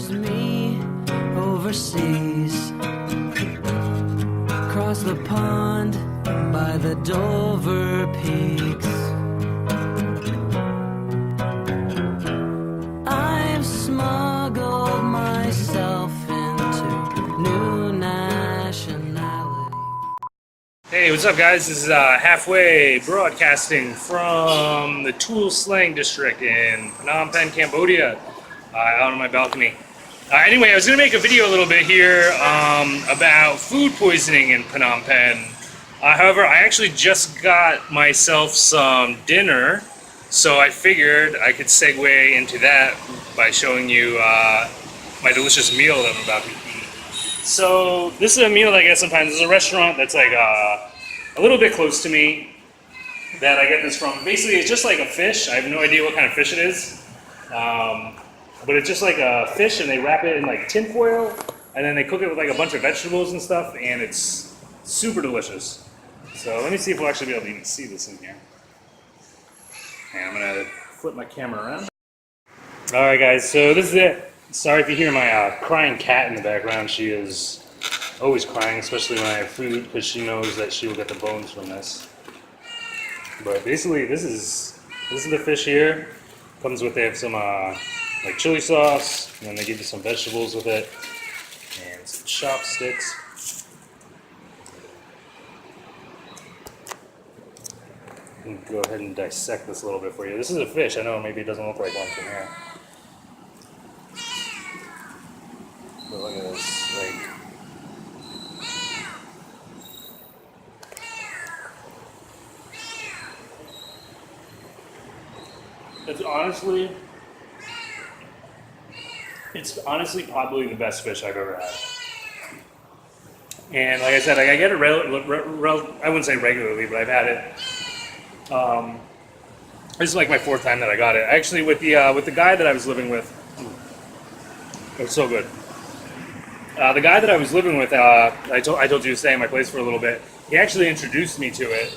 There's me overseas, across the pond by the Dover Peaks. I've smuggled myself into new nationality. Hey, what's up guys? This is Halfway broadcasting from the Tool Slang district in Phnom Penh, Cambodia, out on my balcony. Anyway, I was going to make a video a little bit here about food poisoning in Phnom Penh. However, I actually just got myself some dinner, so I figured I could segue into that by showing you my delicious meal that I'm about to eat. So this is a meal that I get sometimes. There's a restaurant that's like a little bit close to me that I get this from. Basically, it's just like a fish. I have no idea what kind of fish it is. But it's just like a fish, and they wrap it in like tin foil, and then they cook it with like a bunch of vegetables and stuff, and it's super delicious. So let me see if we'll actually be able to even see this in here. And I'm gonna flip my camera around. All right, guys, so this is it. Sorry if you hear my crying cat in the background. She is always crying, especially when I have food, because she knows that she will get the bones from this. But basically, this is the fish here. Comes with, they have some like chili sauce, and then they give you some vegetables with it, and some chopsticks. I'm gonna go ahead and dissect this a little bit for you. This is a fish. I know maybe it doesn't look like one from here. But look at this, like, it's honestly probably the best fish I've ever had. And like I said, I get it I wouldn't say regularly, but I've had it. This is like my fourth time that I got it. Actually, with the guy that I was living with, it was so good. The guy that I was living with, I told you to stay in my place for a little bit. He actually introduced me to it,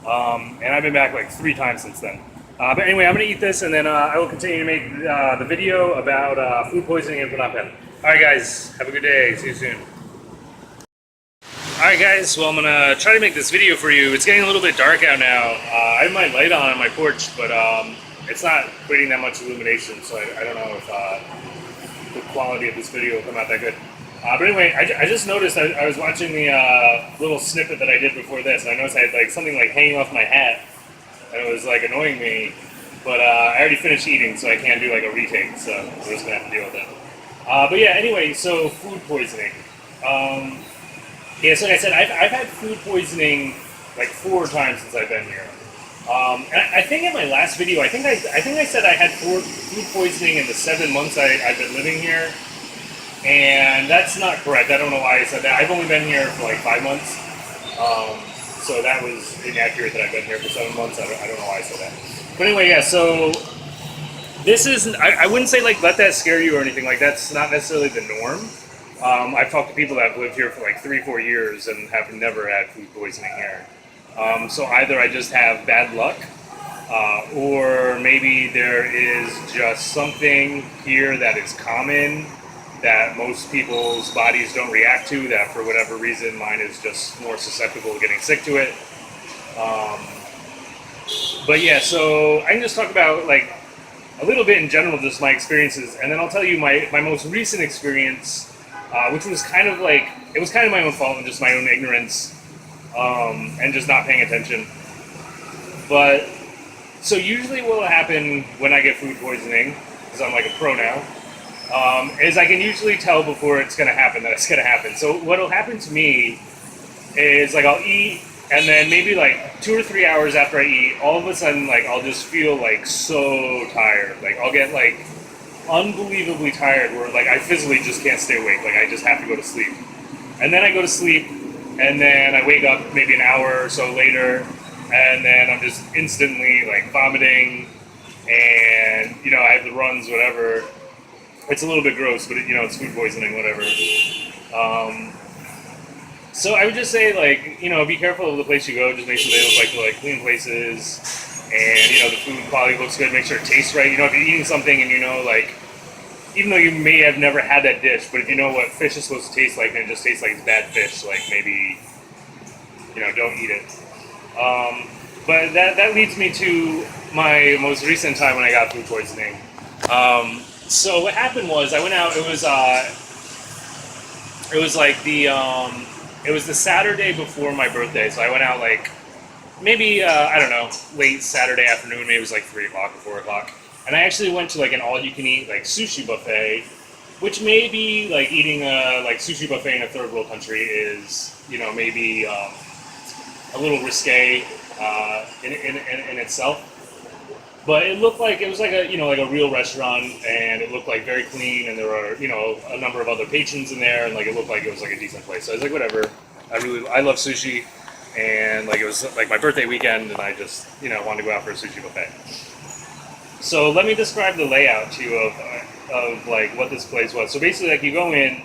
and I've been back like 3 times since then. But anyway, I'm going to eat this, and then I will continue to make the video about food poisoning in Phnom Penh. Alright guys, have a good day. See you soon. Alright guys, well I'm going to try to make this video for you. It's getting a little bit dark out now. I have my light on my porch, but it's not creating that much illumination, so I don't know if the quality of this video will come out that good. But anyway, I just noticed, I was watching the little snippet that I did before this, and I noticed I had like something like hanging off my hat. And it was like annoying me, but I already finished eating, so I can't do like a retake, so we're just gonna have to deal with it. But yeah, anyway, so food poisoning. Yeah, so like I said, I've had food poisoning like 4 times since I've been here. And I think in my last video, I think I said I had food poisoning in the 7 months I've been living here, and that's not correct. I don't know why I said that. I've only been here for like 5 months. So that was inaccurate that I've been here for 7 months. I don't know why I said that. But anyway, yeah, so this is, I wouldn't say like let that scare you or anything. Like that's not necessarily the norm. I've talked to people that have lived here for like 3-4 years and have never had food poisoning here. So either I just have bad luck, or maybe there is just something here that is common that most people's bodies don't react to, that for whatever reason mine is just more susceptible to getting sick to it. But yeah, so I can just talk about like a little bit in general, just my experiences, and then I'll tell you my most recent experience, which was kind of like, it was kind of my own fault and just my own ignorance, and just not paying attention. But so usually what will happen when I get food poisoning, because I'm like a pro now, is I can usually tell before it's going to happen that it's going to happen. So what will happen to me is like I'll eat, and then maybe like 2 or 3 hours after I eat, all of a sudden like I'll just feel like so tired. Like I'll get like unbelievably tired where like I physically just can't stay awake. Like I just have to go to sleep. And then I go to sleep, and then I wake up maybe an hour or so later, and then I'm just instantly like vomiting, and you know, I have the runs, whatever. It's a little bit gross, but you know, it's food poisoning, whatever. So I would just say, like, you know, be careful of the place you go. Just make sure they look like clean places, and you know, the food quality looks good. Make sure it tastes right. You know, if you're eating something and you know, like, even though you may have never had that dish, but if you know what fish is supposed to taste like, and it just tastes like it's bad fish, like maybe, don't eat it. But that leads me to my most recent time when I got food poisoning. So what happened was I went out. It was like it was the Saturday before my birthday. So I went out like maybe I don't know, late Saturday afternoon. Maybe it was like 3 o'clock or 4 o'clock. And I actually went to like an all-you-can-eat like sushi buffet, which maybe like eating a like sushi buffet in a third world country is maybe a little risque in itself. But it looked like it was like a like a real restaurant, and it looked like very clean, and there were a number of other patrons in there, and like it looked like it was like a decent place. So I was like, whatever. I love sushi, and like it was like my birthday weekend, and I just wanted to go out for a sushi buffet. So let me describe the layout to you of like what this place was. So basically, like you go in,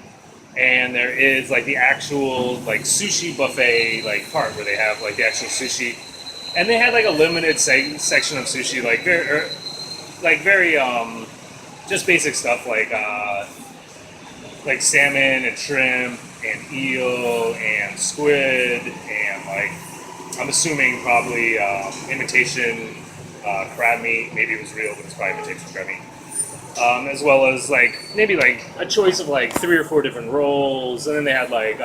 and there is like the actual like sushi buffet like part where they have like the actual sushi, and they had like a limited section of sushi, like very just basic stuff like salmon and shrimp and eel and squid and like I'm assuming probably imitation crab meat. Maybe it was real, but it's probably imitation crab meat. As well as like maybe like a choice of like 3 or 4 different rolls, and then they had like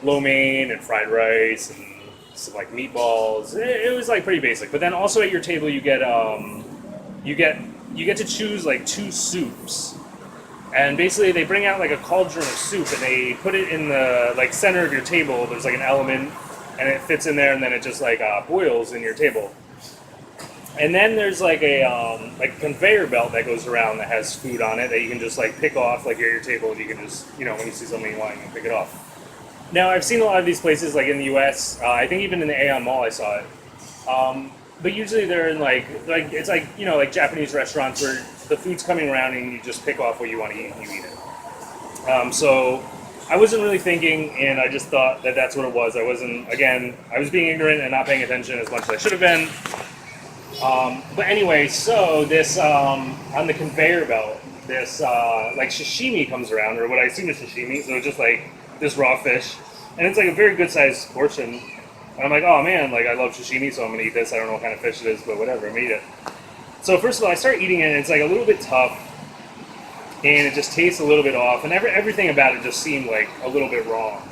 lo mein and fried rice and some like meatballs. It was like pretty basic. But then also at your table you get to choose like 2 soups, and basically they bring out like a cauldron of soup and they put it in the like center of your table. There's like an element, and it fits in there, and then it just like boils in your table. And then there's like a conveyor belt that goes around that has food on it that you can just like pick off like you're at your table, and you can just when you see something you want, you can pick it off. Now I've seen a lot of these places like in the U.S. I think even in the Aeon Mall I saw it. But usually they're in like it's like like Japanese restaurants where the food's coming around and you just pick off what you want to eat and you eat it. So I wasn't really thinking, and I just thought that that's what it was. I was being ignorant and not paying attention as much as I should have been. But anyway, so this on the conveyor belt, this like sashimi comes around, or what I assume is sashimi. So it's just like this raw fish, and it's like a very good sized portion. And I'm like, oh man, like I love sashimi, so I'm gonna eat this. I don't know what kind of fish it is, but whatever, I'm gonna eat it. So first of all, I start eating it, and it's like a little bit tough, and it just tastes a little bit off, and everything about it just seemed like a little bit wrong.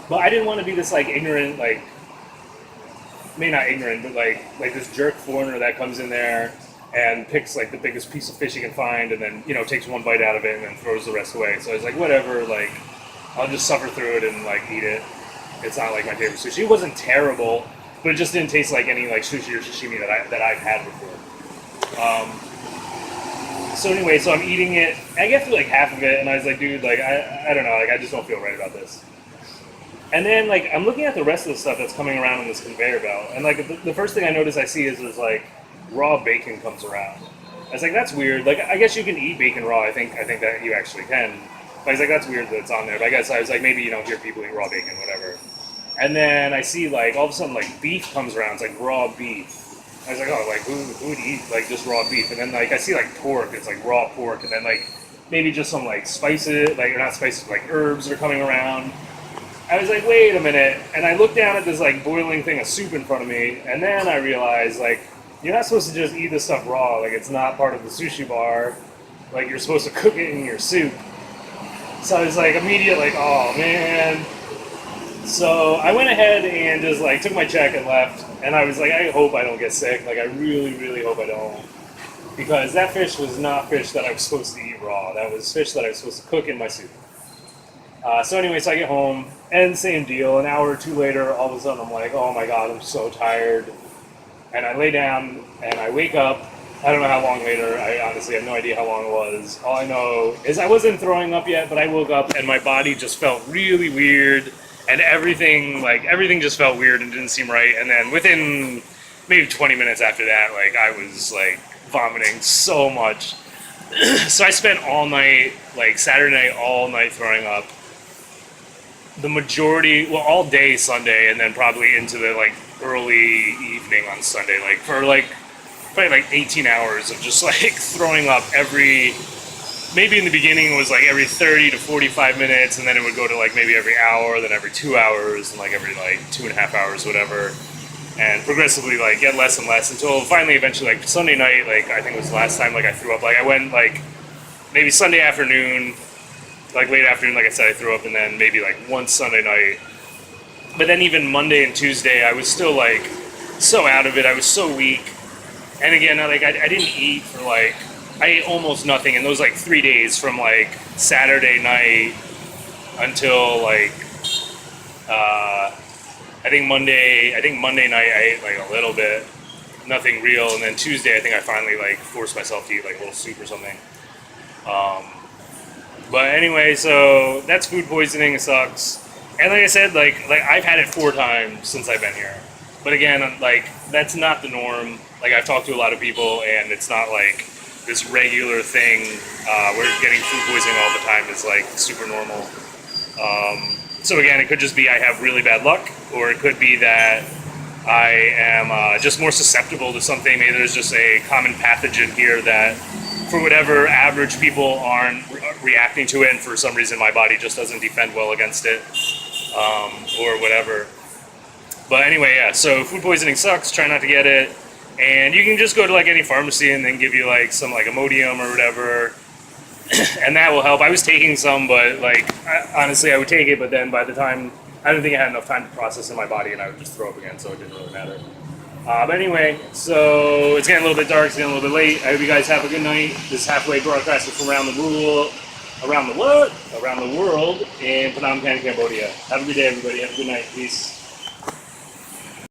But I didn't want to be this like ignorant, like maybe not ignorant, but like this jerk foreigner that comes in there and picks like the biggest piece of fish he can find, and then takes one bite out of it and then throws the rest away. So I was like, whatever, like I'll just suffer through it and like eat it. It's not like my favorite sushi. It wasn't terrible, but it just didn't taste like any like sushi or sashimi that I've had before. So anyway, so I'm eating it. I get through like half of it, and I was like, dude, like I don't know, like I just don't feel right about this. And then like I'm looking at the rest of the stuff that's coming around on this conveyor belt, and like the first thing I notice I see is there's like raw bacon comes around. I was like, that's weird. Like I guess you can eat bacon raw. I think that you actually can. But I was like, that's weird that it's on there. But I guess I was like, maybe you don't hear people eat raw bacon, whatever. And then I see like all of a sudden like beef comes around. It's like raw beef. I was like, oh, like who would eat like just raw beef? And then like I see like pork. It's like raw pork, and then like maybe just some like spices, like or not spices, like herbs are coming around. I was like, wait a minute, and I looked down at this like boiling thing of soup in front of me, and then I realized like you're not supposed to just eat this stuff raw. Like it's not part of the sushi bar. Like you're supposed to cook it in your soup. So I was like immediate like, oh man. So I went ahead and just like took my check and left, and I was like, I hope I don't get sick. Like I really, really hope I don't, because that fish was not fish that I was supposed to eat raw. That was fish that I was supposed to cook in my soup. So anyway, so I get home, and same deal. An hour or two later, all of a sudden I'm like, oh my god, I'm so tired. And I lay down, and I wake up. I don't know how long later. I honestly have no idea how long it was. All I know is I wasn't throwing up yet, but I woke up, and my body just felt really weird, and everything just felt weird and didn't seem right. And then within maybe 20 minutes after that, like I was like vomiting so much. So I spent all night, like Saturday night, all night throwing up. All day Sunday, and then probably into the like early evening on Sunday. Like for like probably like 18 hours of just like throwing up maybe in the beginning it was like every 30 to 45 minutes, and then it would go to like maybe every hour, then every 2 hours, and like every like 2.5 hours, whatever, and progressively like get less and less until finally eventually like Sunday night, like I think it was the last time like I threw up. Like I went like maybe Sunday afternoon, like late afternoon, like I said, I threw up, and then maybe like one Sunday night. But then even Monday and Tuesday, I was still like so out of it. I was so weak. And again, like I didn't eat for like, I ate almost nothing in those like 3 days from like Saturday night until like, I think Monday night I ate like a little bit, nothing real. And then Tuesday, I think I finally like forced myself to eat like a little soup or something. But anyway, so that's food poisoning. It sucks. And like I said, like I've had it 4 times since I've been here. But again, like that's not the norm. Like I've talked to a lot of people, and it's not like this regular thing where getting food poisoning all the time is like super normal. So again, it could just be I have really bad luck, or it could be that I am just more susceptible to something. Maybe there's just a common pathogen here that, for whatever, average people aren't reacting to it, and for some reason my body just doesn't defend well against it, or whatever. But anyway, yeah, so food poisoning sucks, try not to get it, and you can just go to like any pharmacy and then give you like some like Imodium or whatever, and that will help. I was taking some, but like honestly I would take it, but then by the time, I don't think I had enough time to process in my body, and I would just throw up again, so it didn't really matter. But anyway, so it's getting a little bit dark, it's getting a little bit late. I hope you guys have a good night. This halfway broadcasting from around the world in Phnom Penh, Cambodia. Have a good day, everybody. Have a good night. Peace.